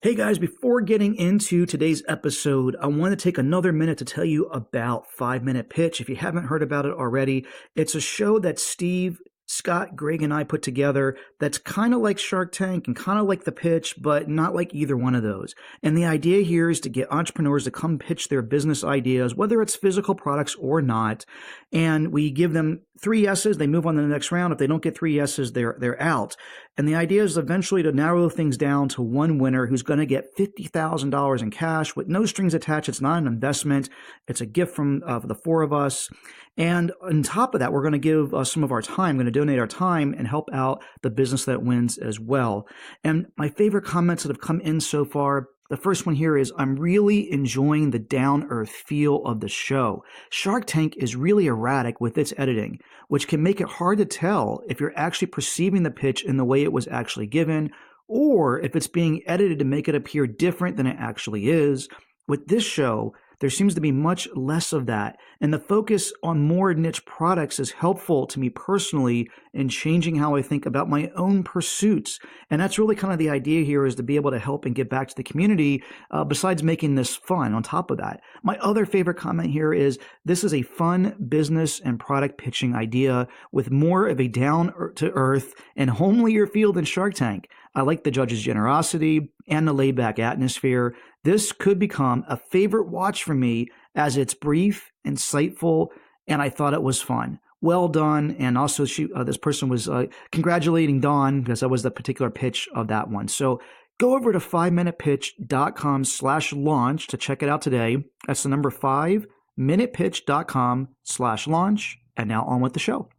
Hey guys, before getting into today's episode, I want to take another minute to tell you about 5 Minute Pitch. If you haven't heard about it already, it's a show that Steve, Scott, Greg, and I put together that's kind of like Shark Tank and kind of like The Pitch, but not like either one of those. And the idea here is to get entrepreneurs to come pitch their business ideas, whether it's physical products or not. And we give them 3 yeses, they move on to the next round. If they don't get 3 yeses, they're out. And the idea is eventually to narrow things down to one winner who's going to get $50,000 in cash with no strings attached. It's not an investment. It's a gift from the 4 of us. And on top of that, we're going to give some of our time. We're going to donate our time and help out the business that wins as well. And my favorite comments that have come in so far, the first one here is, I'm really enjoying the down-earth feel of the show. Shark Tank is really erratic with its editing, which can make it hard to tell if you're actually perceiving the pitch in the way it was actually given, or if it's being edited to make it appear different than it actually is. With this show, there seems to be much less of that, and the focus on more niche products is helpful to me personally in changing how I think about my own pursuits. And that's really kind of the idea here, is to be able to help and give back to the community, besides making this fun on top of that. My other favorite comment here is, this is a fun business and product pitching idea with more of a down-to-earth and homelier feel than Shark Tank. I like the judges' generosity and the laid-back atmosphere. This could become a favorite watch for me, as it's brief, insightful, and I thought it was fun. Well done. And also, this person was congratulating Dawn, because that was the particular pitch of that one. So go over to 5minutepitch.com/launch to check it out today. That's the number 5minutepitch.com/launch. And now on with the show.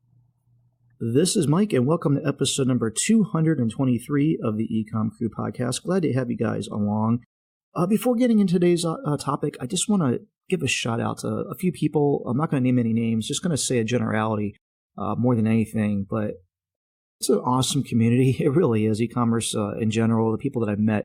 This is Mike, and welcome to episode number 223 of the EcomCrew podcast. Glad to have you guys along. Before getting into today's topic, I just want to give a shout out to a few people. I'm not going to name any names, just going to say a generality more than anything, but it's an awesome community. It really is. E-commerce in general, the people that I've met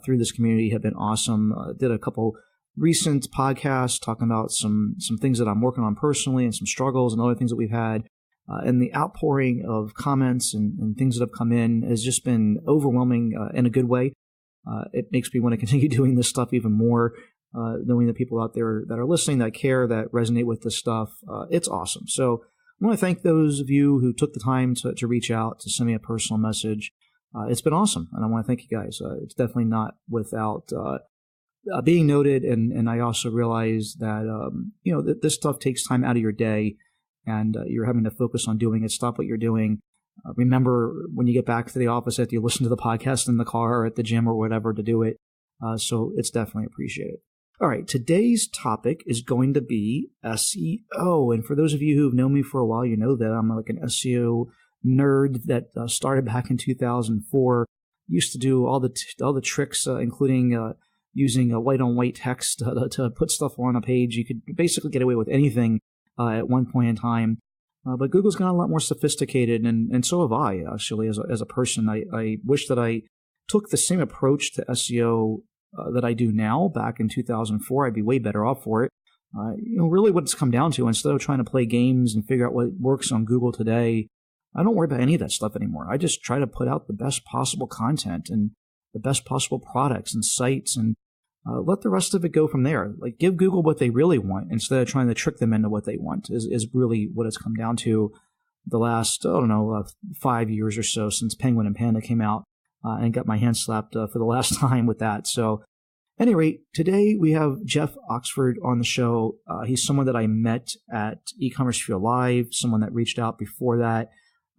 through this community have been awesome. Did a couple recent podcasts talking about some things that I'm working on personally and some struggles and other things that we've had. And the outpouring of comments and things that have come in has just been overwhelming in a good way. It makes me want to continue doing this stuff even more, knowing the people out there that are listening, that care, that resonate with this stuff. It's awesome. So I want to thank those of you who took the time to reach out, to send me a personal message. It's been awesome, and I want to thank you guys. It's definitely not without being noted, and I also realize that that this stuff takes time out of your day, and you're having to focus on doing it. Stop what you're doing. Remember, when you get back to the office, after you listen to the podcast in the car or at the gym or whatever, to do it. So it's definitely appreciated. All right, today's topic is going to be SEO. And for those of you who've known me for a while, you know that I'm like an SEO nerd that started back in 2004. Used to do all the tricks, including using white-on-white text to put stuff on a page. You could basically get away with anything at one point in time. But Google's gotten a lot more sophisticated, and so have I, actually, as a person. I wish that I took the same approach to SEO that I do now. Back in 2004, I'd be way better off for it. Really what it's come down to, instead of trying to play games and figure out what works on Google today, I don't worry about any of that stuff anymore. I just try to put out the best possible content and the best possible products and sites, and let the rest of it go from there. Like, give Google what they really want instead of trying to trick them into what they want is really what it's come down to the last, 5 years or so since Penguin and Panda came out, and got my hand slapped for the last time with that. So at any rate, today we have Jeff Oxford on the show. He's someone that I met at E-commerce Feel Live, someone that reached out before that.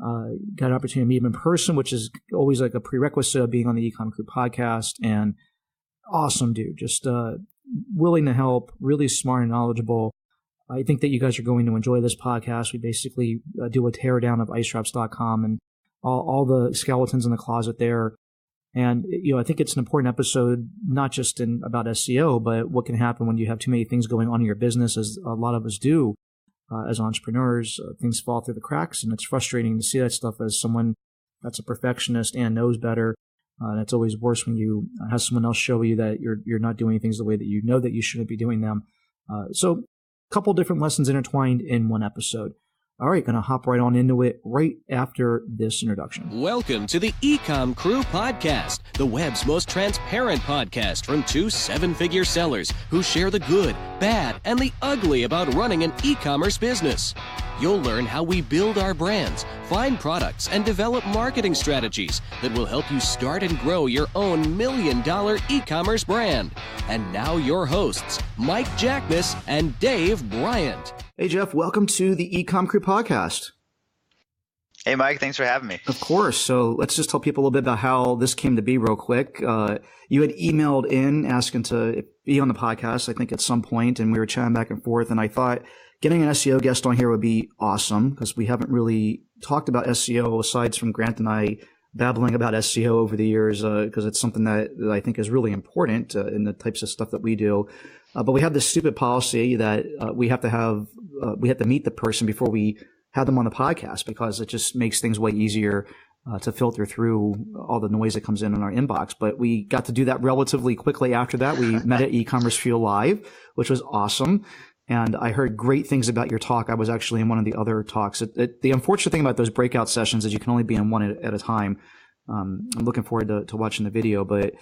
Got an opportunity to meet him in person, which is always like a prerequisite of being on the EcomCrew podcast. And awesome dude, just willing to help, really smart and knowledgeable. I think that you guys are going to enjoy this podcast. We basically do a teardown of Icewraps.com and all the skeletons in the closet there. And I think it's an important episode, not just about SEO, but what can happen when you have too many things going on in your business, as a lot of us do as entrepreneurs. Things fall through the cracks, and it's frustrating to see that stuff as someone that's a perfectionist and knows better. And it's always worse when you have someone else show you that you're not doing things the way that you know that you shouldn't be doing them. So a couple different lessons intertwined in one episode. All right, going to hop right on into it right after this introduction. Welcome to the EcomCrew podcast, the web's most transparent podcast from two seven-figure sellers who share the good, bad, and the ugly about running an e-commerce business. You'll learn how we build our brands, find products, and develop marketing strategies that will help you start and grow your own $1 million e-commerce brand. And now your hosts, Mike Jackness and Dave Bryant. Hey, Jeff, welcome to the EcomCrew podcast. Hey, Mike, thanks for having me. Of course. So let's just tell people a little bit about how this came to be real quick. You had emailed in asking to be on the podcast, I think, at some point, and we were chatting back and forth, and I thought getting an SEO guest on here would be awesome because we haven't really talked about SEO aside from Grant and I babbling about SEO over the years because it's something that I think is really important in the types of stuff that we do. But we have this stupid policy that we have to meet the person before we have them on the podcast because it just makes things way easier to filter through all the noise that comes in our inbox. But we got to do that relatively quickly after that. We met at E-commerce Fuel Live, which was awesome. And I heard great things about your talk. I was actually in one of the other talks. The unfortunate thing about those breakout sessions is you can only be in one at a time. I'm looking forward to watching the video, but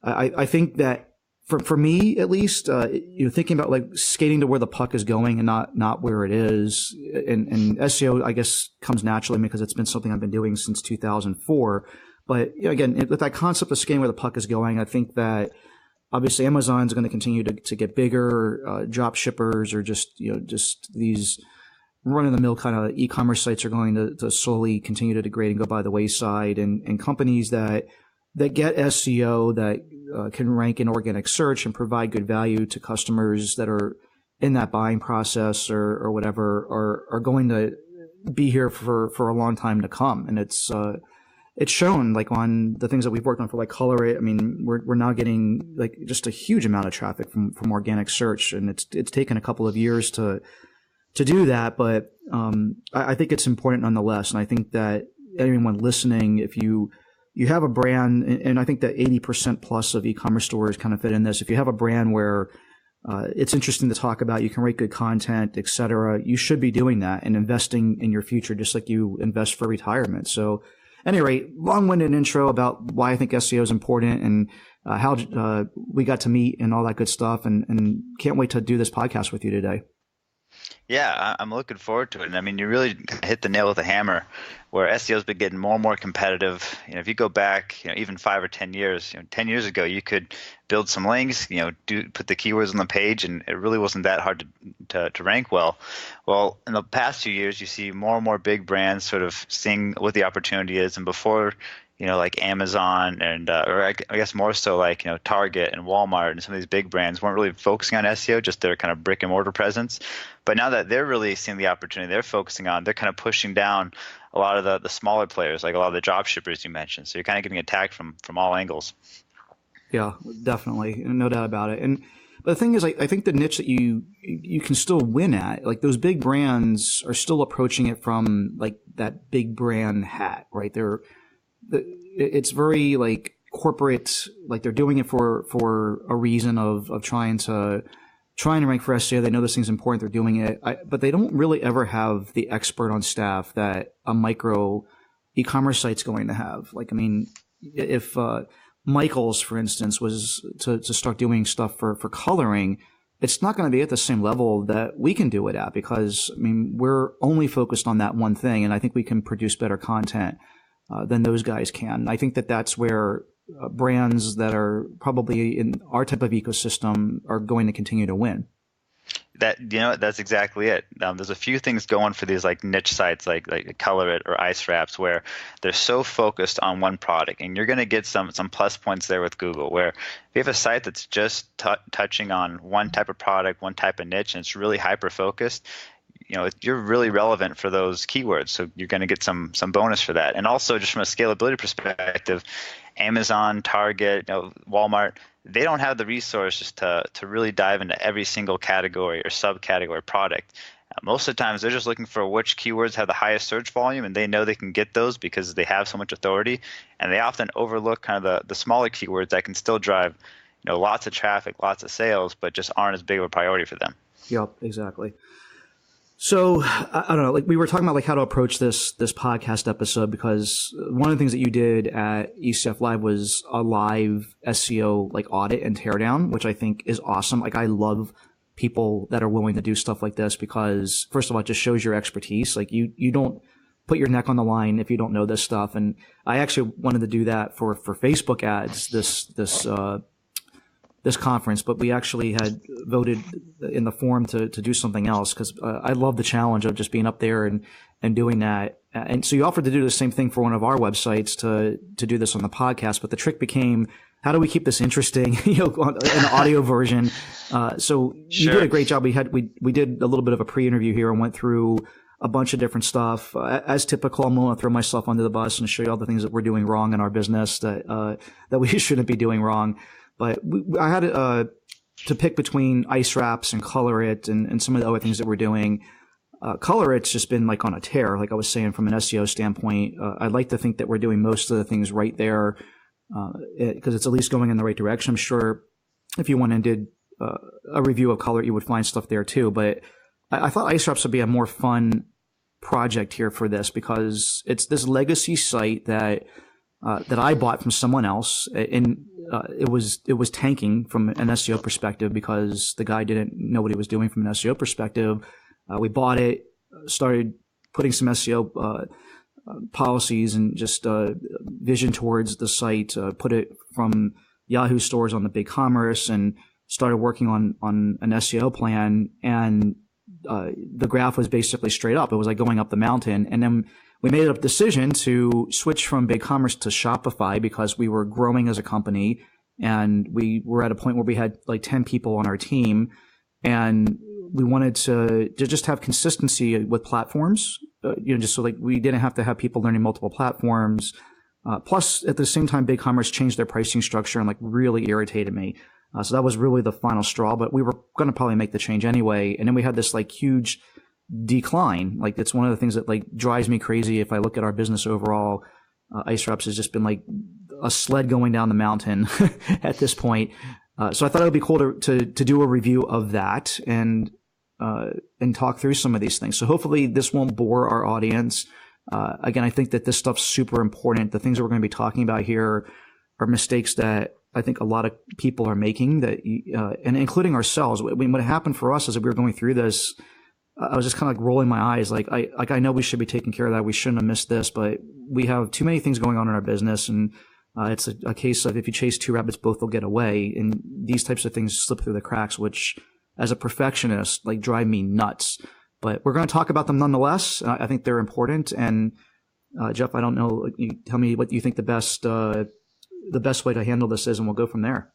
I think that for me, at least, thinking about like skating to where the puck is going and not where it is. And SEO, I guess, comes naturally because it's been something I've been doing since 2004. But again, with that concept of skating where the puck is going, I think that obviously Amazon's going to continue to get bigger. Drop shippers or just these run-of-the-mill kind of e-commerce sites are going to slowly continue to degrade and go by the wayside. And companies that get SEO that can rank in organic search and provide good value to customers that are in that buying process or whatever are going to be here for a long time to come. And it's shown like on the things that we've worked on for like Color It. I mean, we're now getting like just a huge amount of traffic from organic search, and it's taken a couple of years to do that. But I think it's important nonetheless. And I think that anyone listening, if you have a brand, and I think that 80% plus of e-commerce stores kind of fit in this. If you have a brand where it's interesting to talk about, you can write good content, et cetera, you should be doing that and investing in your future just like you invest for retirement. So at any rate, long-winded intro about why I think SEO is important and how we got to meet and all that good stuff. And can't wait to do this podcast with you today. Yeah, I'm looking forward to it. And I mean, you really hit the nail with a hammer where SEO has been getting more and more competitive. If you go back, even 5 or 10 years, 10 years ago, you could build some links, put the keywords on the page, and it really wasn't that hard to rank well. Well, in the past few years, you see more and more big brands sort of seeing what the opportunity is. And before, like Amazon and or I guess more so like Target and Walmart and some of these big brands weren't really focusing on SEO, just their kind of brick and mortar presence. But now that they're really seeing the opportunity, they're kind of pushing down a lot of the smaller players, like a lot of the drop shippers you mentioned. So you're kind of getting attacked from all angles. Yeah, definitely, no doubt about it. But the thing is, I think the niche that you can still win at, like those big brands are still approaching it from like that big brand hat, right? It's very like corporate, like they're doing it for a reason of trying to rank for SEO. They know this thing's important. They're doing it, but they don't really ever have the expert on staff that a micro e-commerce site's going to have. Like, I mean, if Michael's, for instance, was to start doing stuff for coloring, it's not going to be at the same level that we can do it at because, I mean, we're only focused on that one thing, and I think we can produce better content than those guys can. I think that's where brands that are probably in our type of ecosystem are going to continue to win. That's exactly it. There's a few things going for these like niche sites like Color It or Icewraps where they're so focused on one product, and you're going to get some plus points there with Google. Where if you have a site that's just touching on one type of product, one type of niche, and it's really hyper focused, you're really relevant for those keywords. So you're going to get some bonus for that. And also just from a scalability perspective, Amazon, Target, Walmart, they don't have the resources to really dive into every single category or subcategory product. Most of the times they're just looking for which keywords have the highest search volume, and they know they can get those because they have so much authority. And they often overlook kind of the smaller keywords that can still drive lots of traffic, lots of sales, but just aren't as big of a priority for them. Yep, exactly. So I don't know, like we were talking about like how to approach this podcast episode, because one of the things that you did at ECF Live was a live SEO like audit and teardown, which I think is awesome. Like I love people that are willing to do stuff like this, because first of all, it just shows your expertise. Like you don't put your neck on the line if you don't know this stuff. And I actually wanted to do that for Facebook ads this conference, but we actually had voted in the forum to do something else, because I love the challenge of just being up there and doing that. And so you offered to do the same thing for one of our websites to do this on the podcast, but the trick became, how do we keep this interesting, in an audio version? So you did a great job. We did a little bit of a pre-interview here and went through a bunch of different stuff. As typical, I'm going to throw myself under the bus and show you all the things that we're doing wrong in our business that we shouldn't be doing wrong. But I had to pick between Icewraps and Color It and some of the other things that we're doing. Color It's just been like on a tear, like I was saying, from an SEO standpoint. I'd like to think that we're doing most of the things right there, because it's at least going in the right direction. I'm sure if you went and did a review of Color It, you would find stuff there too. But I thought Icewraps would be a more fun project here for this, because it's this legacy site that I bought from someone else, and it was tanking from an SEO perspective because the guy didn't know what he was doing from an SEO perspective. We bought it, started putting some SEO policies and just vision towards the site, put it from Yahoo stores on the BigCommerce, and started working on an SEO plan. And the graph was basically straight up. It was like going up the mountain. And then we made a decision to switch from BigCommerce to Shopify because we were growing as a company, and we were at a point where we had like 10 people on our team, and we wanted to just have consistency with platforms, just so like we didn't have to have people learning multiple platforms. Plus, at the same time, BigCommerce changed their pricing structure and like really irritated me. So that was really the final straw, but we were going to probably make the change anyway. And then we had this like huge decline. Like it's one of the things that like drives me crazy if I look at our business overall. Icewraps has just been like a sled going down the mountain at this point. So I thought it would be cool to do a review of that and talk through some of these things. So hopefully this won't bore our audience. Again, I think that this stuff's super important. The things that we're going to be talking about here are mistakes that I think a lot of people are making, that, and including ourselves. What happened for us as we were going through this, I was just kind of like rolling my eyes. I know we should be taking care of that. We shouldn't have missed this, but we have too many things going on in our business. And it's a case of if you chase two rabbits, both will get away. And these types of things slip through the cracks, which as a perfectionist, like drive me nuts. But we're going to talk about them nonetheless. I think they're important. And Jeff, I don't know, you tell me what you think the best way to handle this is, and we'll go from there.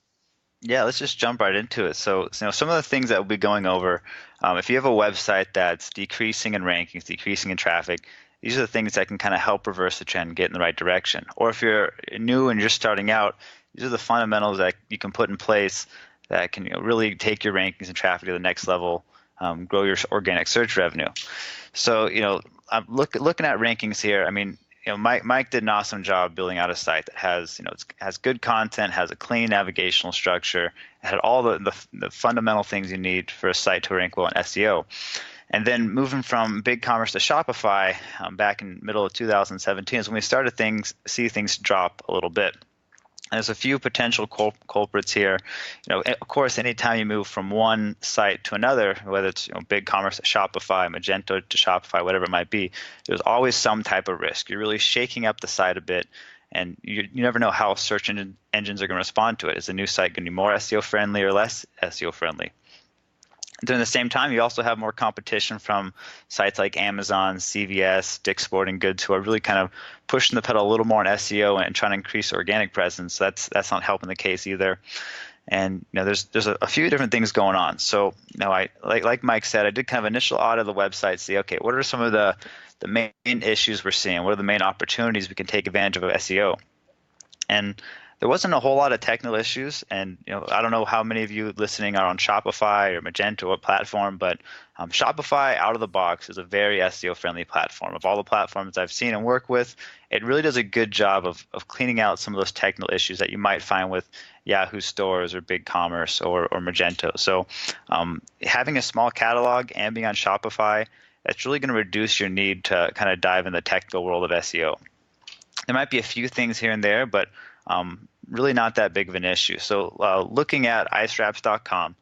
Yeah, let's just jump right into it. So some of the things that we'll be going over, if you have a website that's decreasing in rankings, decreasing in traffic, these are the things that can kind of help reverse the trend and get in the right direction. Or if you're new and you're just starting out, these are the fundamentals that you can put in place that can really take your rankings and traffic to the next level, grow your organic search revenue. So I'm looking at rankings here. I mean, Mike did an awesome job building out a site that has, has good content, has a clean navigational structure, had all the fundamental things you need for a site to rank well in SEO. And then moving from BigCommerce to Shopify back in middle of 2017 is when we started see things drop a little bit. And there's a few potential culprits here. Of course, anytime you move from one site to another, whether it's BigCommerce to Shopify, Magento to Shopify, whatever it might be, there's always some type of risk. You're really shaking up the site a bit, and you never know how search engines are going to respond to it. Is the new site going to be more SEO friendly or less SEO friendly? During the same time, you also have more competition from sites like Amazon, CVS, Dick's Sporting Goods, who are really kind of pushing the pedal a little more on SEO and trying to increase organic presence. That's not helping the case either. And there's a few different things going on. So I like Mike said, I did kind of initial audit of the website, see what are some of the main issues we're seeing, what are the main opportunities we can take advantage of SEO, and there wasn't a whole lot of technical issues, and I don't know how many of you listening are on Shopify or Magento or platform, but Shopify out of the box is a very SEO-friendly platform. Of all the platforms I've seen and work with, it really does a good job of cleaning out some of those technical issues that you might find with Yahoo stores or BigCommerce or Magento. So having a small catalog and being on Shopify that's really going to reduce your need to kind of dive in the technical world of SEO. There might be a few things here and there, but really not that big of an issue. So looking at icewraps.com,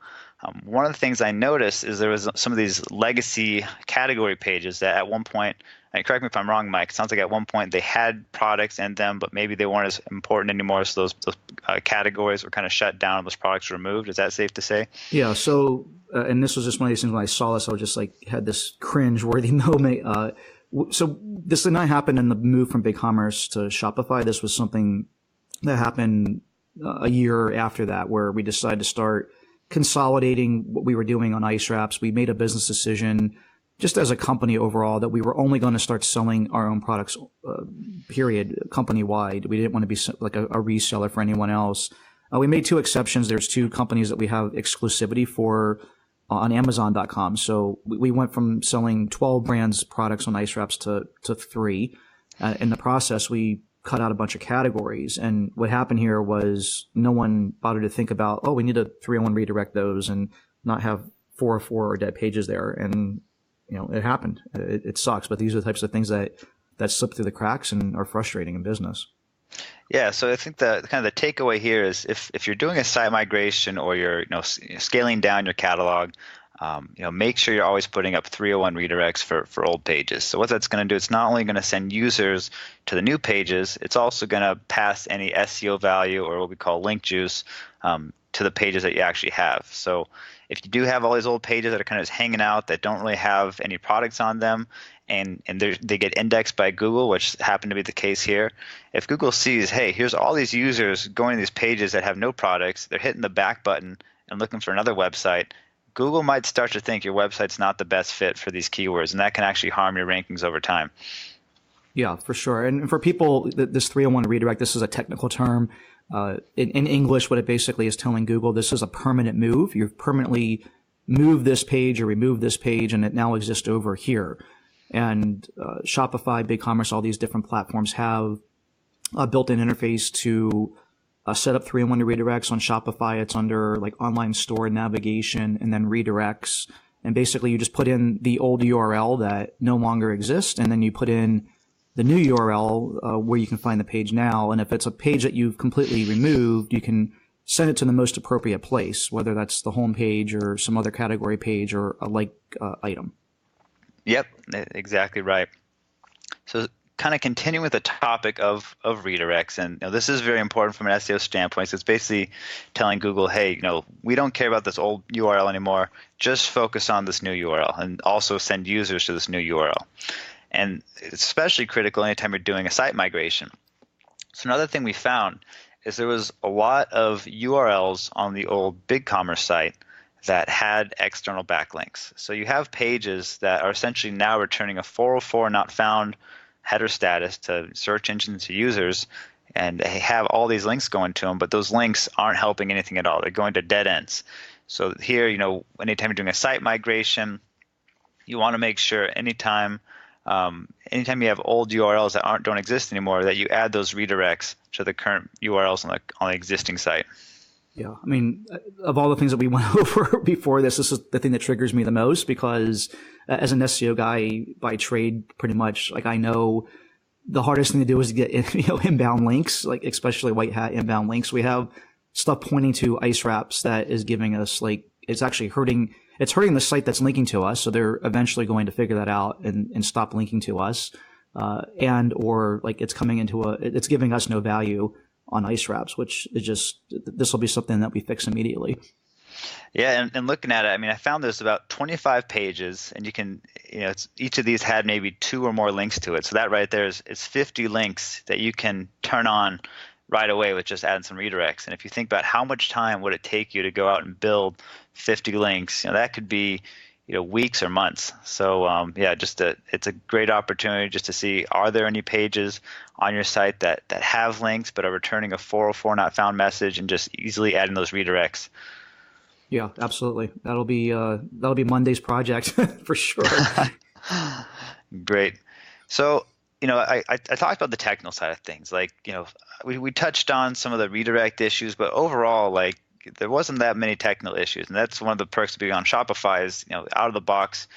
one of the things I noticed is there was some of these legacy category pages that at one point, and correct me if I'm wrong, Mike, it sounds like at one point they had products in them, but maybe they weren't as important anymore, so those categories were kind of shut down and those products were removed. Is that safe to say? Yeah, so, and this was just one of these things when I saw this, I was just like, had this cringe-worthy moment. So this did not happen in the move from BigCommerce to Shopify. This was something that happened a year after that, where we decided to start consolidating what we were doing on Icewraps. We made a business decision just as a company overall that we were only going to start selling our own products, period, company-wide. We didn't want to be like a reseller for anyone else. We made two exceptions. There's two companies that we have exclusivity for on Amazon.com. So we went from selling 12 brands products on Icewraps to 3. In the process, we cut out a bunch of categories. And what happened here was no one bothered to think about, we need to 301 redirect those and not have 404 or dead pages there. And, it happened. It sucks. But these are the types of things that slip through the cracks and are frustrating in business. Yeah, so I think the kind of the takeaway here is if you're doing a site migration or you're scaling down your catalog, make sure you're always putting up 301 redirects for old pages. So what that's going to do, it's not only going to send users to the new pages, it's also going to pass any SEO value or what we call link juice to the pages that you actually have. So if you do have all these old pages that are kind of just hanging out that don't really have any products on them, and they get indexed by Google, which happened to be the case here. If Google sees, hey, here's all these users going to these pages that have no products, they're hitting the back button and looking for another website, Google might start to think your website's not the best fit for these keywords, and that can actually harm your rankings over time. Yeah, for sure. And for people, this 301 redirect, this is a technical term. In English, what it basically is telling Google, this is a permanent move. You've permanently moved this page or removed this page, and it now exists over here. And Shopify, BigCommerce, all these different platforms have a built-in interface to set up 301 redirects. On Shopify, it's under like online store navigation and then redirects. And basically, you just put in the old URL that no longer exists, and then you put in the new URL where you can find the page now. And if it's a page that you've completely removed, you can send it to the most appropriate place, whether that's the home page or some other category page or a like item. Yep, exactly right. So kind of continuing with the topic of redirects, and this is very important from an SEO standpoint. So it's basically telling Google, hey, we don't care about this old URL anymore. Just focus on this new URL and also send users to this new URL. And it's especially critical anytime you're doing a site migration. So another thing we found is there was a lot of URLs on the old BigCommerce site that had external backlinks. So you have pages that are essentially now returning a 404 not found header status to search engines, to users, and they have all these links going to them, but those links aren't helping anything at all. They're going to dead ends. So here, anytime you're doing a site migration, you want to make sure anytime you have old URLs that don't exist anymore, that you add those redirects to the current URLs on the existing site. Yeah, I mean, of all the things that we went over before this is the thing that triggers me the most, because as an SEO guy by trade, pretty much, like I know the hardest thing to do is to get inbound links, like especially white hat inbound links. We have stuff pointing to Icewraps that is giving us it's actually hurting. It's hurting the site that's linking to us, so they're eventually going to figure that out and stop linking to us, or it's coming it's giving us no value on Icewraps, which is this will be something that we fix immediately. Yeah, and looking at it, I found there's about 25 pages, and you can, each of these had maybe 2 or more links to it. So that right there is 50 links that you can turn on right away with just adding some redirects. And if you think about how much time would it take you to go out and build 50 links, that could be weeks or months. So it's a great opportunity just to see, are there any pages on your site that have links but are returning a 404 not found message, and just easily adding those redirects. Yeah, absolutely. That'll be Monday's project for sure. Great. So I talked about the technical side of things. We touched on some of the redirect issues, but overall, there wasn't that many technical issues, and that's one of the perks of being on Shopify is, out of the box,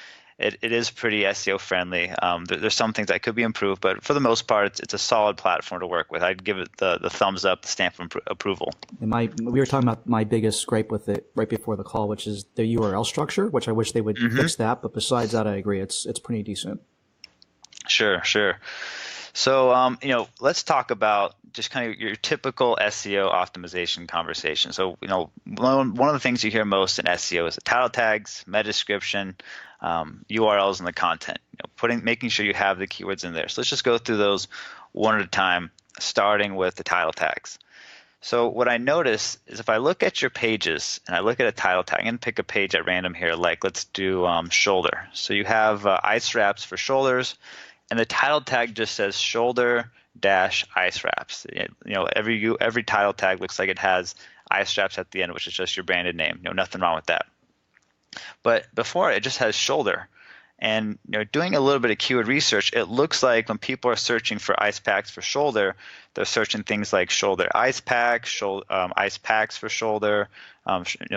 it is pretty SEO friendly. There's some things that could be improved, but for the most part, it's a solid platform to work with. I'd give it the thumbs up, the stamp of approval. And we were talking about my biggest gripe with it right before the call, which is the URL structure, which I wish they would fix that. But besides that, I agree. It's pretty decent. Sure. So, let's talk about just kind of your typical SEO optimization conversation. So, one of the things you hear most in SEO is the title tags, meta description, URLs, and the content. Making sure you have the keywords in there. So let's just go through those one at a time, starting with the title tags. So what I notice is if I look at your pages and I look at a title tag, I'm going to pick a page at random here, like let's do shoulder. So you have Icewraps for shoulders, and the title tag just says shoulder dash Icewraps. Every title tag looks like it has Icewraps at the end, which is just your branded name. Nothing wrong with that. But before it just has shoulder. And doing a little bit of keyword research, it looks like when people are searching for ice packs for shoulder, they're searching things like shoulder ice pack, ice packs for shoulder.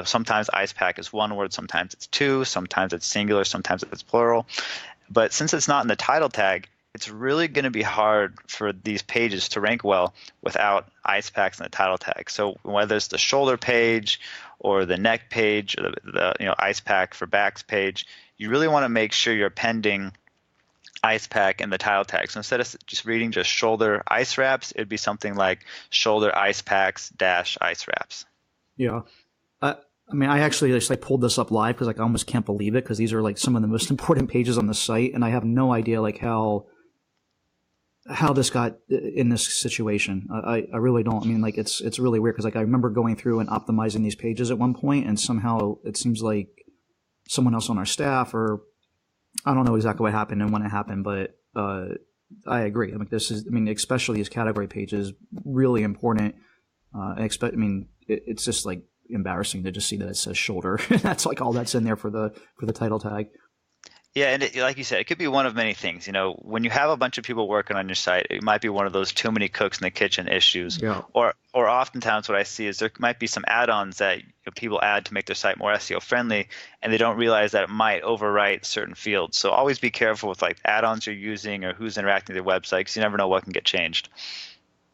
Sometimes ice pack is one word, sometimes it's two, sometimes it's singular, sometimes it's plural. But since it's not in the title tag, it's really going to be hard for these pages to rank well without ice packs in the title tag. So whether it's the shoulder page or the neck page or the ice pack for backs page, you really want to make sure you're appending ice pack in the title tag. So instead of just reading just shoulder ice wraps, it'd be something like shoulder ice packs dash ice wraps. Yeah. I actually just pulled this up live because I almost can't believe it, because these are some of the most important pages on the site, and I have no idea how this got in this situation. I really don't. It's really weird because I remember going through and optimizing these pages at one point, and somehow it seems like someone else on our staff, or I don't know exactly what happened and when it happened, but I agree. Especially these category pages, really important. It's just embarrassing to just see that it says shoulder. That's all that's in there for the title tag. Yeah, and like you said, it could be one of many things. When you have a bunch of people working on your site, it might be one of those too many cooks in the kitchen issues. Yeah. Or oftentimes what I see is there might be some add-ons that people add to make their site more SEO friendly, and they don't realize that it might overwrite certain fields. So always be careful with add-ons you're using or who's interacting with their website, because you never know what can get changed.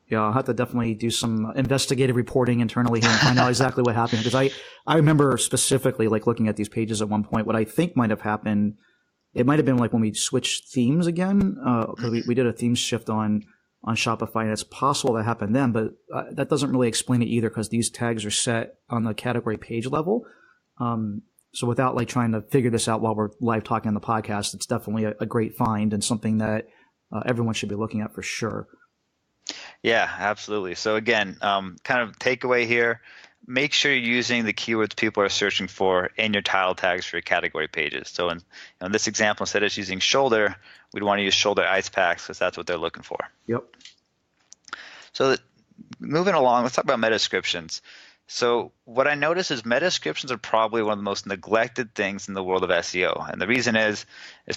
Yeah, I'll have to definitely do some investigative reporting internally here and find out exactly what happened, because I remember specifically looking at these pages at one point. What I think might have happened, it might have been when we switched themes again, because we did a theme shift on Shopify, and it's possible that happened then, but that doesn't really explain it either, because these tags are set on the category page level. So without trying to figure this out while we're live talking on the podcast, it's definitely a great find and something that everyone should be looking at for sure. Yeah, absolutely. So again, kind of takeaway here, make sure you're using the keywords people are searching for in your title tags for your category pages. So in this example, instead of using shoulder, we'd want to use shoulder ice packs, because that's what they're looking for. Yep. So moving along, let's talk about meta descriptions. So what I notice is meta descriptions are probably one of the most neglected things in the world of SEO. And the reason is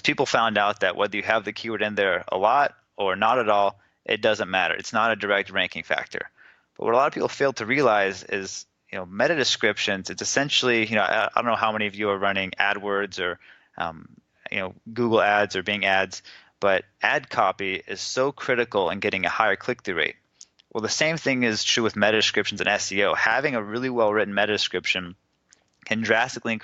people found out that whether you have the keyword in there a lot or not at all, it doesn't matter. It's not a direct ranking factor. But what a lot of people fail to realize is, meta descriptions, it's essentially, I don't know how many of you are running AdWords or, Google ads or Bing ads, but ad copy is so critical in getting a higher click-through rate. Well, the same thing is true with meta descriptions in SEO. Having a really well-written meta description can drastically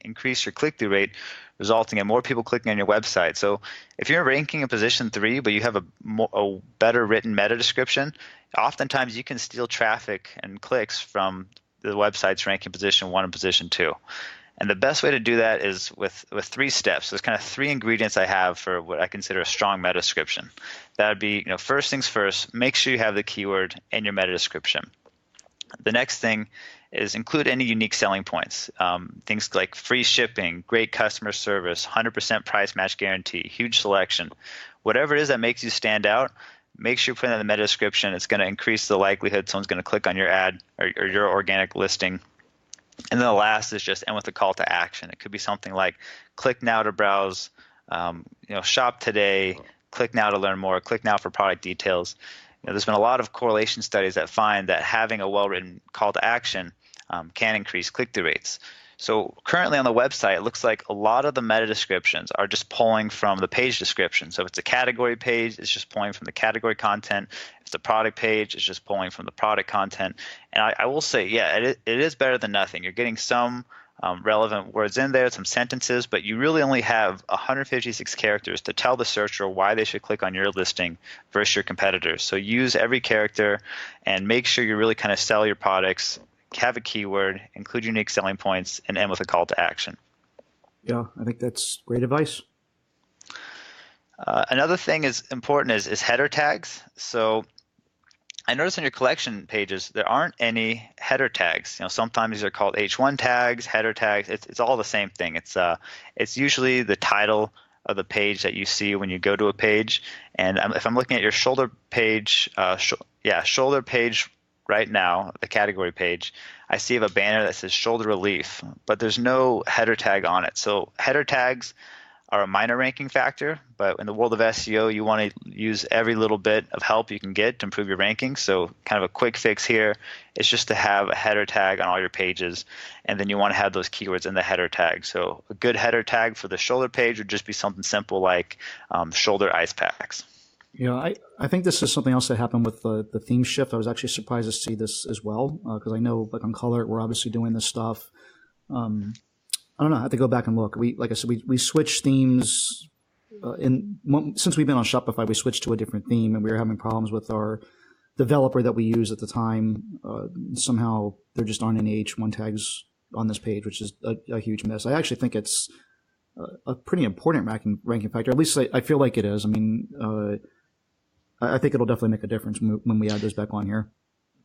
increase your click-through rate, resulting in more people clicking on your website. So if you're ranking in position 3, but you have a better written meta description, oftentimes you can steal traffic and clicks from the website's ranking position 1 and position 2. And the best way to do that is with 3 steps. There's kind of 3 ingredients I have for what I consider a strong meta description. That would be, first things first, make sure you have the keyword in your meta description. The next thing is include any unique selling points, things like free shipping, great customer service, 100% price match guarantee, huge selection. Whatever it is that makes you stand out, make sure you put in the meta description. It's going to increase the likelihood someone's going to click on your ad or your organic listing. And then the last is just end with a call to action. It could be something like click now to browse, shop today, click now to learn more, click now for product details. There's been a lot of correlation studies that find that having a well-written call to action can increase click-through rates. So currently on the website, it looks like a lot of the meta descriptions are just pulling from the page description. So if it's a category page, it's just pulling from the category content. If it's a product page, it's just pulling from the product content. And I will say, yeah, it is better than nothing. You're getting some relevant words in there, some sentences, but you really only have 156 characters to tell the searcher why they should click on your listing versus your competitors. So use every character and make sure you really kind of sell your products, have a keyword, include unique selling points, and end with a call to action. Yeah, I think that's great advice. Another thing is important is header tags. So I noticed on your collection pages there aren't any header tags. Sometimes these are called H1 tags, header tags. It's all the same thing. It's usually the title of the page that you see when you go to a page. And if I'm looking at your shoulder page, shoulder page right now, the category page, I see a banner that says shoulder relief, but there's no header tag on it. So header tags are a minor ranking factor, but in the world of SEO, you want to use every little bit of help you can get to improve your rankings. So kind of a quick fix here is just to have a header tag on all your pages, and then you want to have those keywords in the header tag. So a good header tag for the shoulder page would just be something simple like shoulder ice packs. Yeah, I think this is something else that happened with the theme shift. I was actually surprised to see this as well, because I know like on Color, we're obviously doing this stuff. I don't know. I have to go back and look. Like I said, we switched themes since we've been on Shopify. We switched to a different theme, and we were having problems with our developer that we used at the time. Somehow there just aren't any H1 tags on this page, which is a huge mess. I actually think it's a pretty important ranking factor. At least I feel like it is. I mean, I think it'll definitely make a difference when we add those back on here.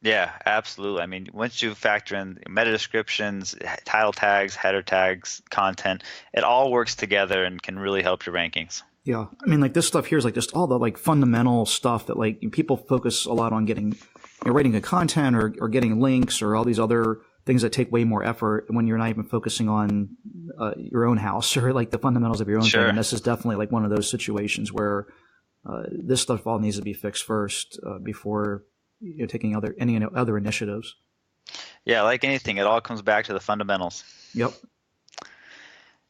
Yeah, absolutely. I mean, once you factor in meta descriptions, title tags, header tags, content, it all works together and can really help your rankings. Yeah. I mean, like this stuff here is like just all the like fundamental stuff that like people focus a lot on getting, writing good content or getting links or all these other things that take way more effort when you're not even focusing on your own house or like the fundamentals of your own Sure. thing. And this is definitely like one of those situations where this stuff all needs to be fixed first before taking any other initiatives. Yeah, like anything, it all comes back to the fundamentals. Yep.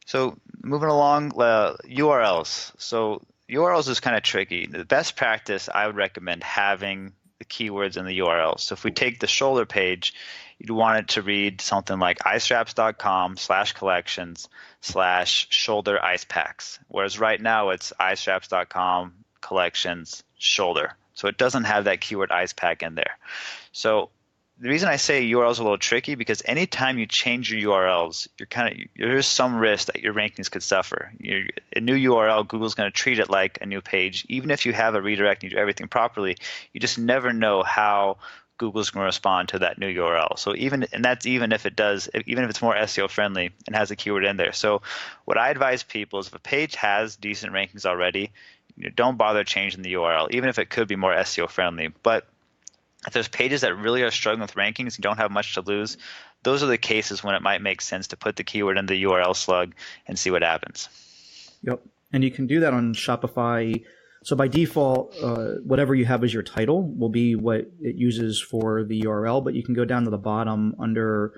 So moving along, URLs. So URLs is kind of tricky. The best practice, I would recommend having the keywords in the URL. So if we take the shoulder page, you'd want it to read something like icewraps.com/collections/shoulder ice packs. Whereas right now it's icewraps.com collections shoulder. So it doesn't have that keyword ice pack in there. So the reason I say URLs are a little tricky because anytime you change your URLs, there's some risk that your rankings could suffer. A new URL, Google's going to treat it like a new page. Even if you have a redirect and you do everything properly, you just never know how Google's going to respond to that new URL. So even if it's more SEO friendly and has a keyword in there. So what I advise people is if a page has decent rankings already, don't bother changing the URL, even if it could be more SEO friendly. But if there's pages that really are struggling with rankings and don't have much to lose, those are the cases when it might make sense to put the keyword in the URL slug and see what happens. Yep. And you can do that on Shopify. So by default, whatever you have as your title will be what it uses for the URL, but you can go down to the bottom under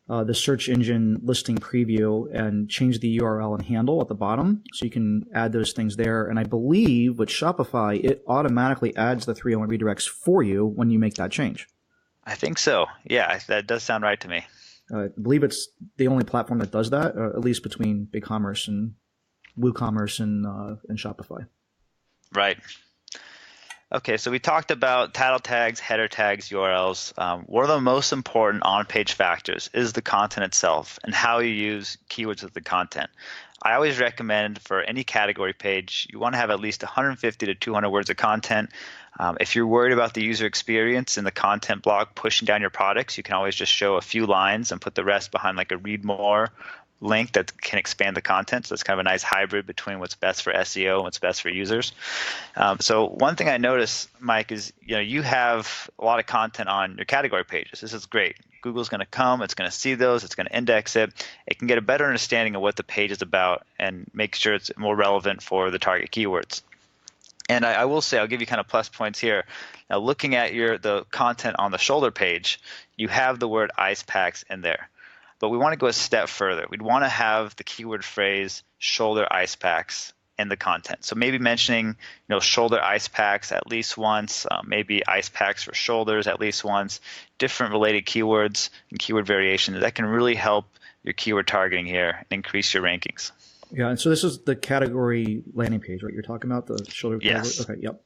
the search engine listing preview and change the URL and handle at the bottom. So you can add those things there. And I believe with Shopify, it automatically adds the 301 redirects for you when you make that change. I think so. Yeah, that does sound right to me. I believe it's the only platform that does that, at least between BigCommerce and WooCommerce and Shopify. Right. Okay, so we talked about title tags, header tags, URLs. One of the most important on-page factors is the content itself and how you use keywords with the content. I always recommend for any category page, you want to have at least 150 to 200 words of content. If you're worried about the user experience in the content block pushing down your products, you can always just show a few lines and put the rest behind like a read more link that can expand the content. So it's kind of a nice hybrid between what's best for SEO and what's best for users. So one thing I noticed, Mike, is you have a lot of content on your category pages. This is great. Google's going to come, it's going to see those, it's going to index it. It can get a better understanding of what the page is about and make sure it's more relevant for the target keywords. And I will say, I'll give you kind of plus points here. Now, looking at the content on the shoulder page, you have the word ice packs in there. but we want to go a step further. We'd want to have the keyword phrase shoulder ice packs in the content. So maybe mentioning, shoulder ice packs at least once, maybe ice packs for shoulders at least once, different related keywords and keyword variations that can really help your keyword targeting here and increase your rankings. Yeah, and so this is the category landing page, right? You're talking about the shoulder category? Yes. Okay, yep.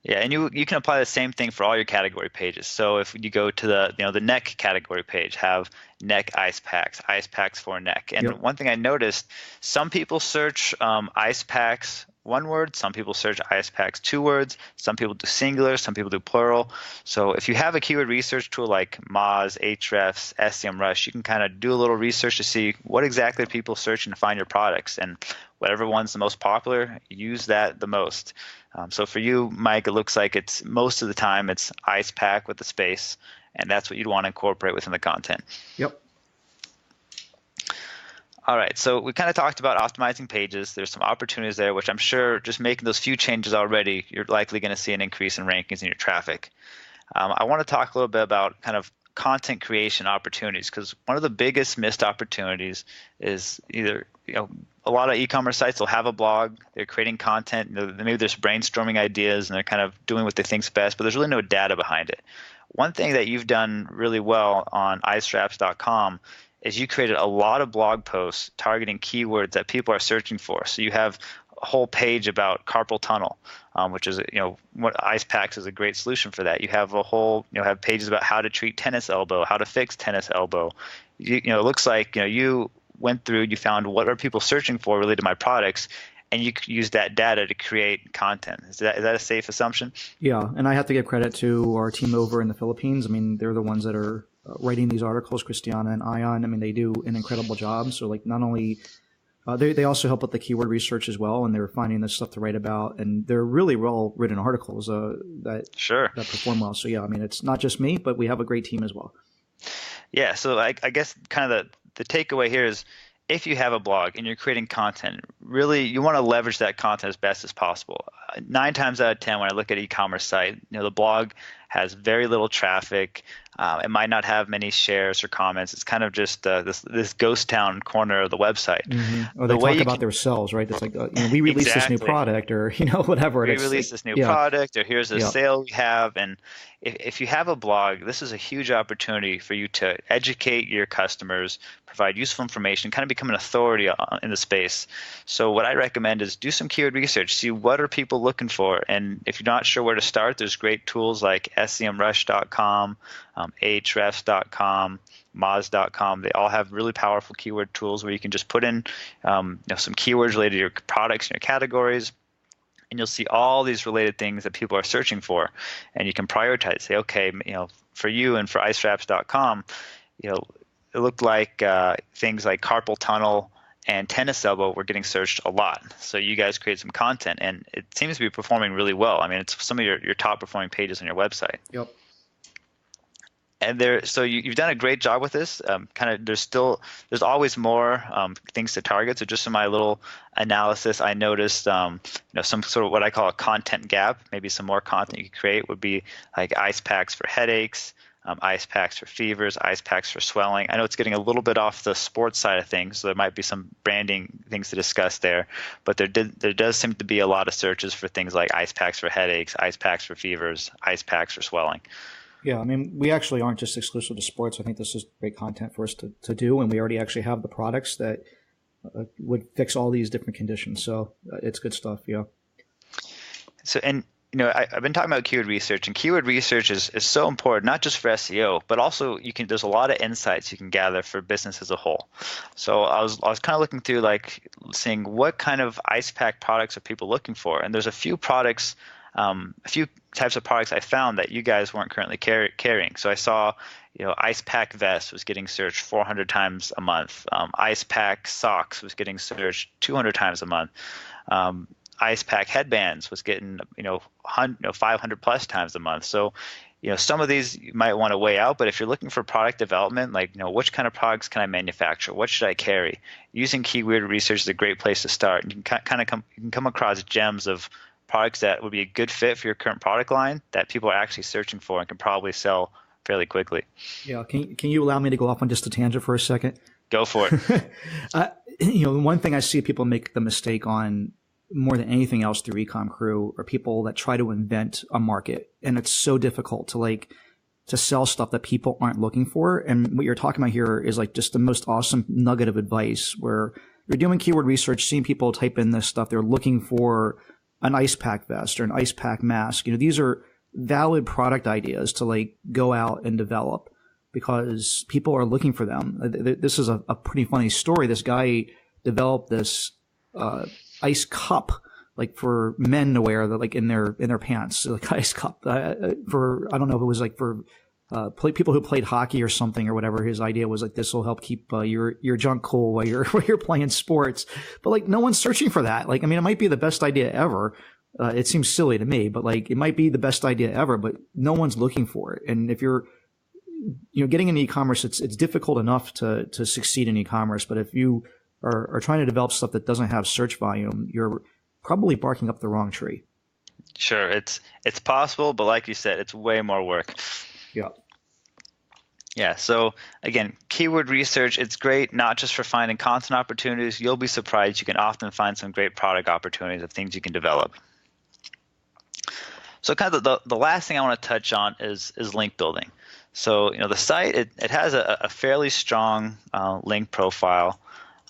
Yeah, and you can apply the same thing for all your category pages. So if you go to the neck category page, have neck ice packs for neck. And One thing I noticed, some people search ice packs one word, some people search ice packs 2 words, some people do singular, some people do plural. So if you have a keyword research tool like Moz, Ahrefs, SEMrush, you can kind of do a little research to see what exactly are people searching to find your products, and whatever one's the most popular, use that the most. So for you, Mike, it looks like it's most of the time it's ice pack with the space, and that's what you'd want to incorporate within the content. Yep. All right, so we kind of talked about optimizing pages. There's some opportunities there, which I'm sure just making those few changes already, you're likely going to see an increase in rankings in your traffic. I want to talk a little bit about kind of content creation opportunities, because one of the biggest missed opportunities is either a lot of e-commerce sites will have a blog, they're creating content, maybe there's brainstorming ideas and they're kind of doing what they think's best, but there's really no data behind it. One thing that you've done really well on icewraps.com is you created a lot of blog posts targeting keywords that people are searching for. So you have a whole page about carpal tunnel, which is, what ice packs is a great solution for that. You have a whole, have pages about how to treat tennis elbow, how to fix tennis elbow. It looks like, you went through, you found what are people searching for related to my products, and you use that data to create content. Is that a safe assumption? Yeah, and I have to give credit to our team over in the Philippines. I mean, they're the ones that are writing these articles, Christiana and Ion. I mean, they do an incredible job. So like not only they also help with the keyword research as well, and they're finding this stuff to write about, and they're really well written articles that perform well. So yeah, I mean, it's not just me, but we have a great team as well. Yeah, so I guess kind of the takeaway here is, if you have a blog and you're creating content, really you want to leverage that content as best as possible. 9 times out of 10, when I look at e-commerce site, the blog has very little traffic. It might not have many shares or comments. It's kind of just this ghost town corner of the website. Mm-hmm. Or they talk about themselves, right? It's like we released this new product, or whatever. We released this new product, or here's a sale we have. And if you have a blog, this is a huge opportunity for you to educate your customers, provide useful information, kind of become an authority in the space. So what I recommend is do some keyword research, see what are people looking for. And if you're not sure where to start, there's great tools like SEMrush.com, Ahrefs.com, Moz.com. They all have really powerful keyword tools where you can just put in some keywords related to your products and your categories, and you'll see all these related things that people are searching for, and you can prioritize. Say, okay, for you and for Icewraps.com, it looked like things like carpal tunnel and tennis elbow were getting searched a lot. So you guys create some content, and it seems to be performing really well. I mean, it's some of your top performing pages on your website. Yep. And so you've done a great job with this. There's always more things to target. So just in my little analysis, I noticed some sort of what I call a content gap. Maybe some more content you could create would be like ice packs for headaches, ice packs for fevers, ice packs for swelling. I know it's getting a little bit off the sports side of things, so there might be some branding things to discuss there. But there does seem to be a lot of searches for things like ice packs for headaches, ice packs for fevers, ice packs for swelling. Yeah, I mean, we actually aren't just exclusive to sports. I think this is great content for us to do, and we already actually have the products that would fix all these different conditions. So it's good stuff, yeah. So, and I've been talking about keyword research, and keyword research is so important, not just for SEO, but also there's a lot of insights you can gather for business as a whole. So I was kind of looking through, like, seeing what kind of ice pack products are people looking for, and there's a few products. A few types of products I found that you guys weren't currently carrying. So I saw, ice pack vest was getting searched 400 times a month. Ice pack socks was getting searched 200 times a month. Ice pack headbands was getting 500 plus times a month. So some of these you might want to weigh out, but if you're looking for product development, like which kind of products can I manufacture? What should I carry? Using keyword research is a great place to start. You can come across gems of products that would be a good fit for your current product line that people are actually searching for and can probably sell fairly quickly. Yeah. Can you allow me to go off on just a tangent for a second? Go for it. One thing I see people make the mistake on more than anything else through EcomCrew are people that try to invent a market, and it's so difficult to sell stuff that people aren't looking for. And what you're talking about here is like just the most awesome nugget of advice where you're doing keyword research, seeing people type in this stuff. They're looking for an ice pack vest or an ice pack mask. These are valid product ideas to like go out and develop because people are looking for them. This is a pretty funny story. This guy developed this ice cup like for men to wear, that like in their pants, like ice cup for, I don't know if it was like for people who played hockey or something or whatever. His idea was like, this will help keep your junk cool while you're playing sports. But like no one's searching for that. Like, I mean, it might be the best idea ever. It seems silly to me, but like it might be the best idea ever, but no one's looking for it. And if you're getting into e-commerce, it's difficult enough to succeed in e-commerce. But if you are trying to develop stuff that doesn't have search volume, you're probably barking up the wrong tree. Sure, it's possible, but like you said, it's way more work. Yeah. Yeah, so again, keyword research, it's great not just for finding content opportunities. You'll be surprised. You can often find some great product opportunities of things you can develop. So kind of the last thing I want to touch on is link building. So the site, it has a fairly strong link profile.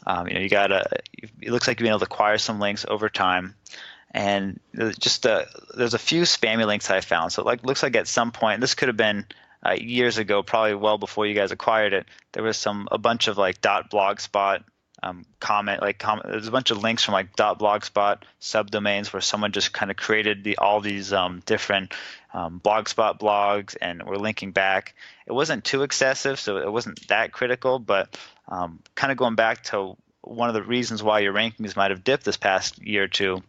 It looks like you've been able to acquire some links over time, and there's a few spammy links I found. So it looks like at some point, this could have been years ago, probably well before you guys acquired it, there was a bunch of like .blogspot there's a bunch of links from like .blogspot subdomains where someone just kind of created all these different Blogspot blogs and were linking back. It wasn't too excessive, so it wasn't that critical, but kind of going back to one of the reasons why your rankings might have dipped this past year or two,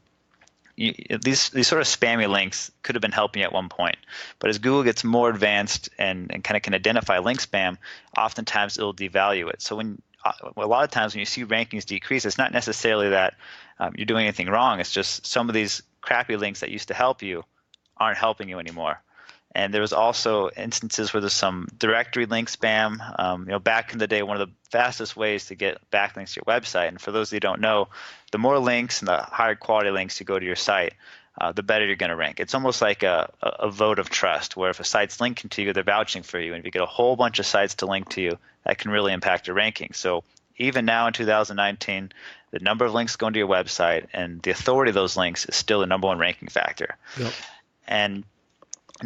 these sort of spammy links could have been helping you at one point. But as Google gets more advanced and kind of can identify link spam, oftentimes it'll devalue it. So a lot of times when you see rankings decrease, it's not necessarily that you're doing anything wrong. It's just some of these crappy links that used to help you aren't helping you anymore. And there was also instances where there's some directory link spam. Back in the day, one of the fastest ways to get backlinks to your website, and for those who don't know, the more links and the higher quality links you go to your site, the better you're going to rank. It's almost like a vote of trust, where if a site's linking to you, they're vouching for you. And if you get a whole bunch of sites to link to you, that can really impact your ranking. So even now in 2019, the number of links going to your website and the authority of those links is still the number one ranking factor. Yep. And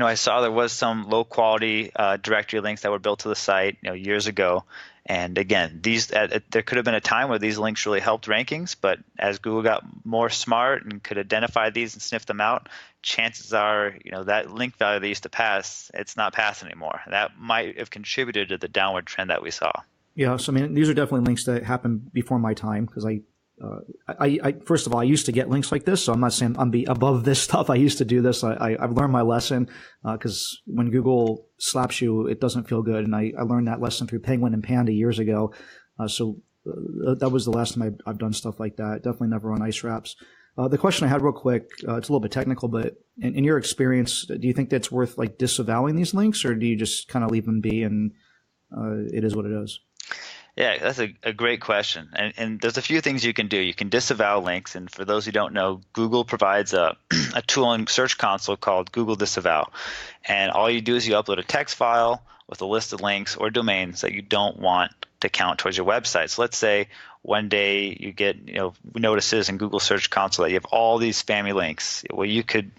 I saw there was some low quality directory links that were built to the site years ago. And again, there could have been a time where these links really helped rankings, but as Google got more smart and could identify these and sniff them out, chances are, that link value they used to pass, it's not passing anymore. That might have contributed to the downward trend that we saw. Yeah, so I mean, these are definitely links that happened before my time because I first of all, I used to get links like this, so I'm not saying I'm above this stuff. I used to do this. I've learned my lesson because when Google slaps you, it doesn't feel good. And I learned that lesson through Penguin and Panda years ago. So that was the last time I've done stuff like that. Definitely never on Icewraps. The question I had real quick, it's a little bit technical, but in your experience, do you think that's worth like disavowing these links, or do you just kind of leave them be and it is what it is? Yeah, that's a great question. And there's a few things you can do. You can disavow links. And for those who don't know, Google provides a tool in Search Console called Google Disavow. And all you do is you upload a text file with a list of links or domains that you don't want to count towards your website. So let's say one day you get notices in Google Search Console that you have all these spammy links. Well, you could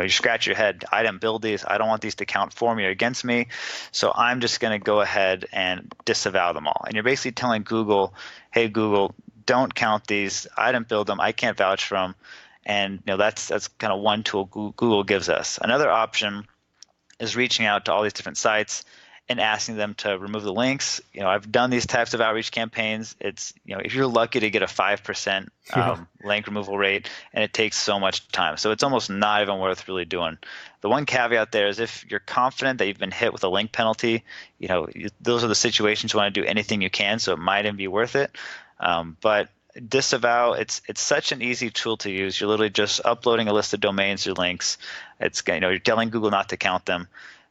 you scratch your head. I didn't build these. I don't want these to count for me or against me. So I'm just going to go ahead and disavow them all. And you're basically telling Google, hey, Google, don't count these. I didn't build them. I can't vouch for them. And that's kind of one tool Google gives us. Another option is reaching out to all these different sites and asking them to remove the links. I've done these types of outreach campaigns. It's, if you're lucky to get a 5% link removal rate, and it takes so much time. So it's almost not even worth really doing. The one caveat there is if you're confident that you've been hit with a link penalty, those are the situations you want to do anything you can, so it might even be worth it. But Disavow, it's such an easy tool to use. You're literally just uploading a list of domains or links. It's you're telling Google not to count them.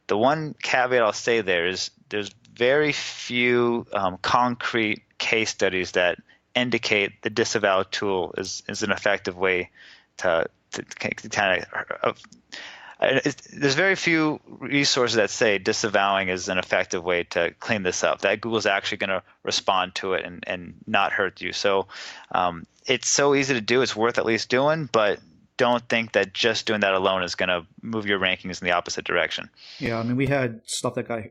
The one caveat I'll say there is there's very few concrete case studies that indicate the Disavow tool is an effective way to kind of there's very few resources that say disavowing is an effective way to clean this up, that Google's actually going to respond to it and not hurt you. So it's so easy to do. It's worth at least doing, but don't think that just doing that alone is going to move your rankings in the opposite direction. Yeah, I mean, we had stuff that got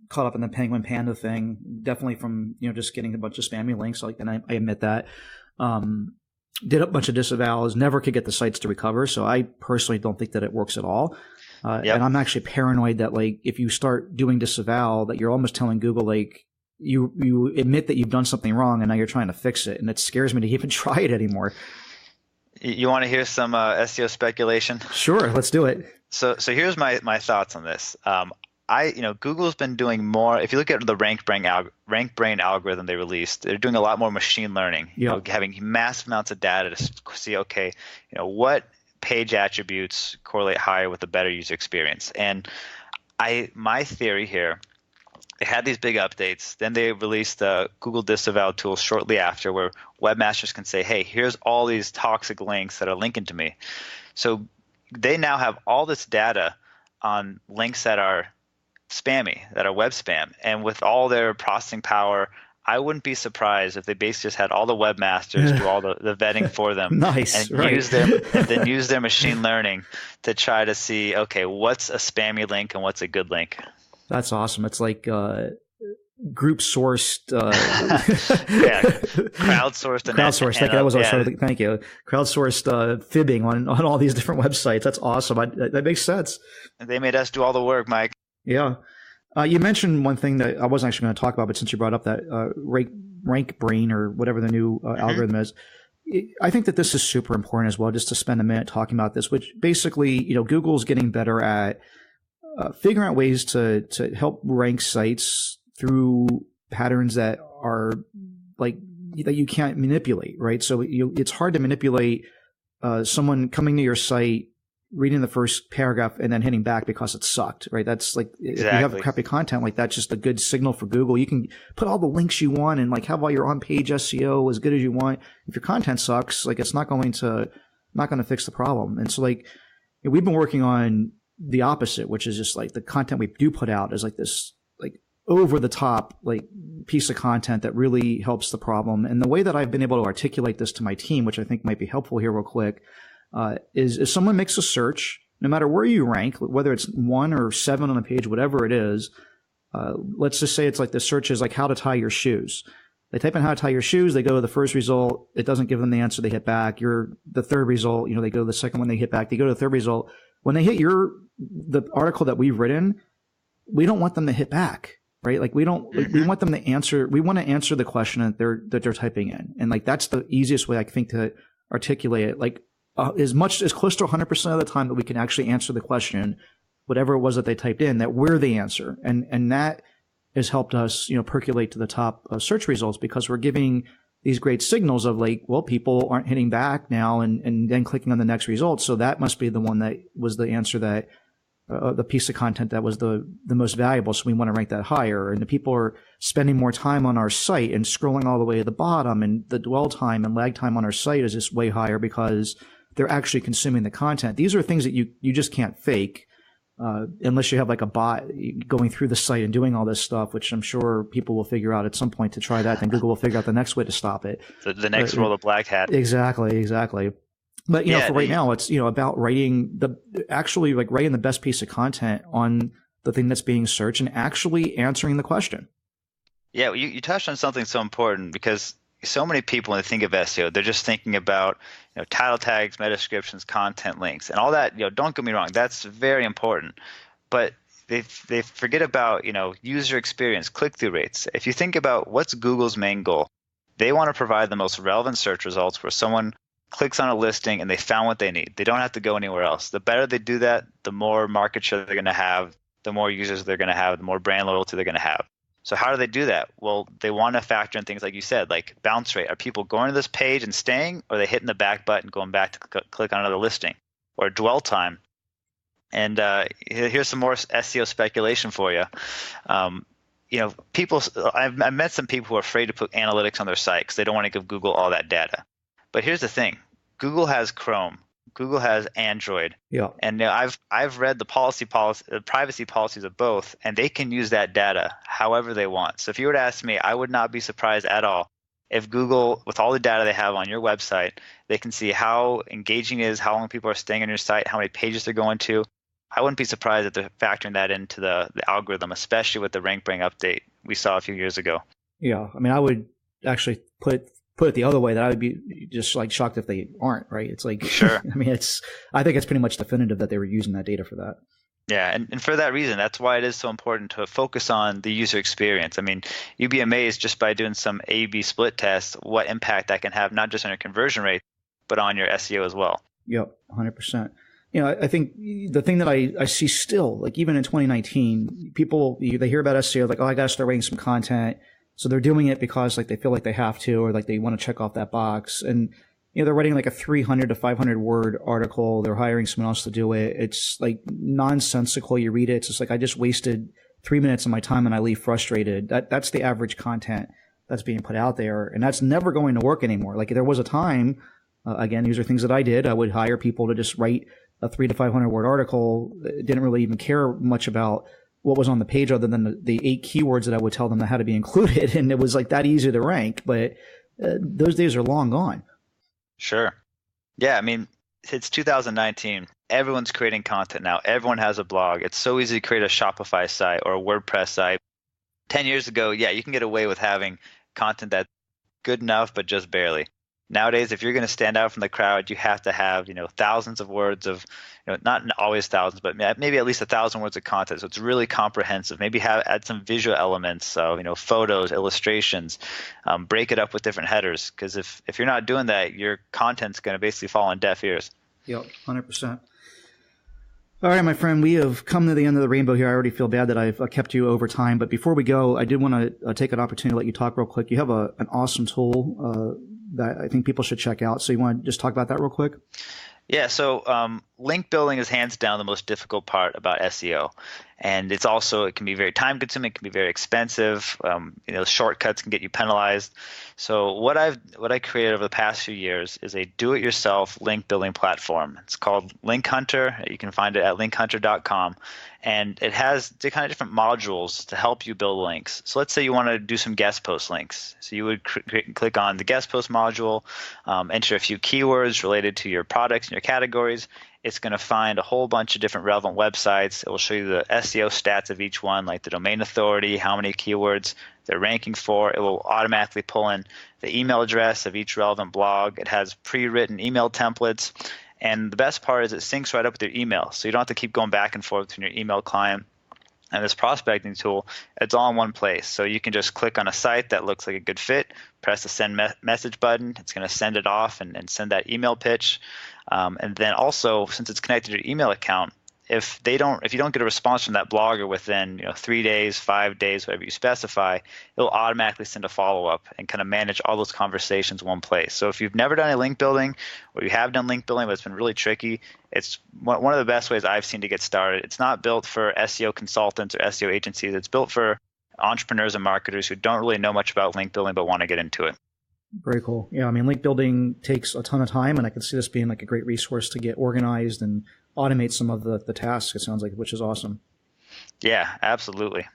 caught up in the Penguin Panda thing, definitely from just getting a bunch of spammy links. And I admit that. Did a bunch of disavows, never could get the sites to recover. So I personally don't think that it works at all. And I'm actually paranoid that if you start doing disavow, that you're almost telling Google you admit that you've done something wrong and now you're trying to fix it. And it scares me to even try it anymore. You want to hear some SEO speculation? Sure, let's do it. So here's my thoughts on this. Google's been doing more. If you look at the RankBrain algorithm they released, they're doing a lot more machine learning. Having massive amounts of data to see, what page attributes correlate higher with a better user experience. And my theory here, they had these big updates. Then they released the Google Disavow tool shortly after, where webmasters can say, hey, here's all these toxic links that are linking to me. So they now have all this data on links that are spammy, that are web spam. And with all their processing power, I wouldn't be surprised if they basically just had all the webmasters do all the vetting for them. Nice, and right. use their machine learning to try to see, okay, what's a spammy link and what's a good link. That's awesome. It's like group sourced. Crowdsourced. Crowdsourced. That was thank you. Crowdsourced fibbing on all these different websites. That's awesome. That makes sense. They made us do all the work, Mike. Yeah. You mentioned one thing that I wasn't actually going to talk about, but since you brought up that RankBrain or whatever the new algorithm is, I think that this is super important as well, just to spend a minute talking about this, which basically, Google's getting better at figuring out ways to help rank sites through patterns that are that you can't manipulate, right? So it's hard to manipulate someone coming to your site, reading the first paragraph and then hitting back because it sucked, right? That's if you have crappy content, that's just a good signal for Google. You can put all the links you want and have all your on-page SEO as good as you want. If your content sucks, it's not going to fix the problem. And so we've been working on the opposite, which is just the content we do put out is this over the top piece of content that really helps the problem. And the way that I've been able to articulate this to my team, which I think might be helpful here real quick, is if someone makes a search, no matter where you rank, whether it's 1 or 7 on a page, whatever it is, let's just say it's the search is how to tie your shoes. They type in how to tie your shoes, they go to the first result, it doesn't give them the answer, they hit back. The third result, they go to the second one, they hit back, they go to the third result. When they hit the article that we've written, we don't want them to hit back, right? We want them to answer, we want to answer the question that they're typing in. And that's the easiest way I think to articulate it. As close to 100% of the time that we can actually answer the question, whatever it was that they typed in, that we're the answer. And that has helped us, percolate to the top search results, because we're giving these great signals of people aren't hitting back now and then clicking on the next result. So that must be the one that was the answer that the piece of content that was the most valuable. So we want to rank that higher. And the people are spending more time on our site and scrolling all the way to the bottom, and the dwell time and lag time on our site is just way higher because they're actually consuming the content. These are things that you just can't fake unless you have a bot going through the site and doing all this stuff, which I'm sure people will figure out at some point to try that. Then Google will figure out the next way to stop it. The next roll of black hat. Exactly. But for right now, it's about writing writing the best piece of content on the thing that's being searched and actually answering the question. Yeah, you touched on something so important, because so many people, when they think of SEO, they're just thinking about title tags, meta descriptions, content links, and all that. Don't get me wrong, that's very important, but they forget about user experience, click-through rates. If you think about what's Google's main goal, they want to provide the most relevant search results where someone clicks on a listing and they found what they need. They don't have to go anywhere else. The better they do that, the more market share they're going to have, the more users they're going to have, the more brand loyalty they're going to have. So how do they do that? Well, they want to factor in things like you said, like bounce rate. Are people going to this page and staying, or are they hitting the back button, going back to click on another listing? Or dwell time. And here's some more SEO speculation for you. People. I've met some people who are afraid to put analytics on their site because they don't want to give Google all that data. But here's the thing: Google has Chrome, Google has Android, and I've read the privacy policies of both, and they can use that data however they want. So if you were to ask me, I would not be surprised at all if Google, with all the data they have on your website, they can see how engaging it is, how long people are staying on your site, how many pages they're going to. I wouldn't be surprised if they're factoring that into the algorithm, especially with the rank bring update we saw a few years ago. Yeah, I mean, I would actually put it the other way, that I would be just like shocked if they aren't, right? It's like, sure. I mean, I think it's pretty much definitive that they were using that data for that. Yeah, and for that reason, that's why it is so important to focus on the user experience. I mean, you'd be amazed just by doing some A/B split test what impact that can have, not just on your conversion rate, but on your SEO as well. Yep, 100%. I think the thing that I see still, like even in 2019, people, they hear about SEO, like, oh, I got to start writing some content. So they're doing it because like they feel like they have to, or like they want to check off that box. And, they're writing like a 300 to 500 word article. They're hiring someone else to do it. It's like nonsensical. You read it. It's just like, I just wasted 3 minutes of my time and I leave frustrated. That's the average content that's being put out there. And that's never going to work anymore. Like there was a time, again, these are things that I did. I would hire people to just write a 300 to 500 word article. Didn't really even care much about what was on the page other than the 8 keywords that I would tell them that had to be included. And it was like that easy to rank, but those days are long gone. Sure. Yeah, I mean, it's 2019. Everyone's creating content now. Everyone has a blog. It's so easy to create a Shopify site or a WordPress site. 10 years ago, yeah, you can get away with having content that's good enough, but just barely. Nowadays, if you're going to stand out from the crowd, you have to have, thousands of words of, not always thousands, but maybe at least 1,000 words of content. So it's really comprehensive. Maybe add some visual elements, so, photos, illustrations, break it up with different headers. Because if you're not doing that, your content's going to basically fall on deaf ears. Yep, 100%. All right, my friend, we have come to the end of the rainbow here. I already feel bad that I've kept you over time. But before we go, I did want to take an opportunity to let you talk real quick. You have an awesome tool that I think people should check out. So you want to just talk about that real quick? Yeah, so link building is hands down the most difficult part about SEO. And it can be very time consuming, it can be very expensive. Shortcuts can get you penalized. So what I created over the past few years is a do-it-yourself link building platform. It's called Link Hunter. You can find it at linkhunter.com. And it has kind of different modules to help you build links. So let's say you want to do some guest post links. So you would click on the guest post module, enter a few keywords related to your products and your categories. It's going to find a whole bunch of different relevant websites. It will show you the SEO stats of each one, like the domain authority, how many keywords they're ranking for. It will automatically pull in the email address of each relevant blog. It has pre-written email templates. And the best part is it syncs right up with your email. So you don't have to keep going back and forth between your email client and this prospecting tool. It's all in one place. So you can just click on a site that looks like a good fit, press the send message button. It's going to send it off and send that email pitch. And then also, since it's connected to your email account, if you don't get a response from that blogger within 3 days, 5 days, whatever you specify, it'll automatically send a follow-up and kind of manage all those conversations in one place. So if you've never done any link building, or you have done link building but it's been really tricky, it's one of the best ways I've seen to get started. It's not built for SEO consultants or SEO agencies. It's built for entrepreneurs and marketers who don't really know much about link building but want to get into it. Very cool. Yeah, I mean, link building takes a ton of time, and I can see this being like a great resource to get organized and automate some of the tasks, it sounds like, which is awesome. Yeah, absolutely.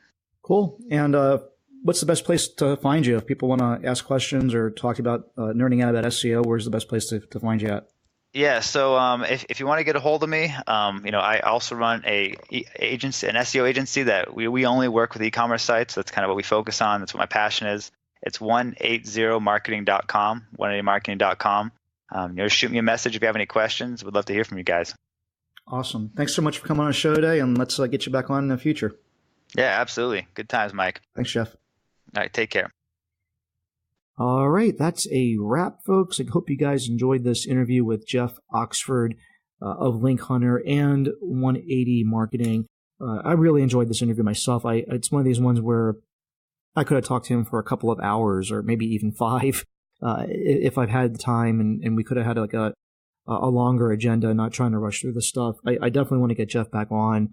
Cool. And what's the best place to find you? If people want to ask questions or talk about nerding out about SEO, where's the best place to find you at? Yeah, so if you want to get a hold of me, I also run an SEO agency that we only work with e-commerce sites. That's kind of what we focus on. That's what my passion is. It's 180marketing.com, 180marketing.com. Shoot me a message if you have any questions. We'd love to hear from you guys. Awesome. Thanks so much for coming on the show today, and let's get you back on in the future. Yeah, absolutely. Good times, Mike. Thanks, Jeff. All right, take care. All right, that's a wrap, folks. I hope you guys enjoyed this interview with Jeff Oxford of Link Hunter and 180 Marketing. I really enjoyed this interview myself. It's one of these ones where I could have talked to him for a couple of hours or maybe even 5 if I've had the time, and we could have had like a a longer agenda, not trying to rush through the stuff. I definitely want to get Jeff back on.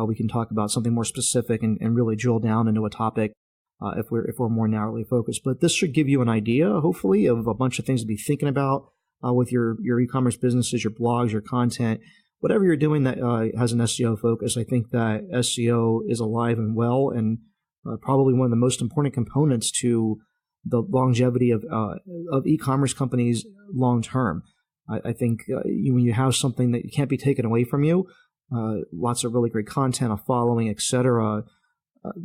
We can talk about something more specific and really drill down into a topic if we're more narrowly focused. But this should give you an idea, hopefully, of a bunch of things to be thinking about with your e-commerce businesses, your blogs, your content, whatever you're doing that has an SEO focus. I think that SEO is alive and well, and probably one of the most important components to the longevity of e-commerce companies long term. I think when you have something that can't be taken away from you, lots of really great content, a following, etc.,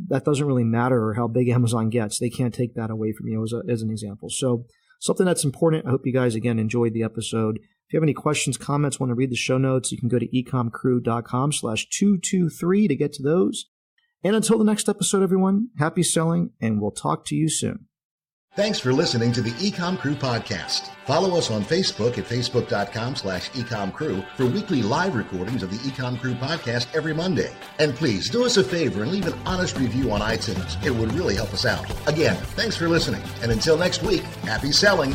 that doesn't really matter how big Amazon gets. They can't take that away from you as an example. So something that's important. I hope you guys, again, enjoyed the episode. If you have any questions, comments, want to read the show notes, you can go to ecomcrew.com/223 to get to those. And until the next episode, everyone, happy selling, and we'll talk to you soon. Thanks for listening to the EcomCrew podcast. Follow us on Facebook at facebook.com/EcomCrew for weekly live recordings of the EcomCrew podcast every Monday. And please do us a favor and leave an honest review on iTunes. It would really help us out. Again, thanks for listening. And until next week, happy selling.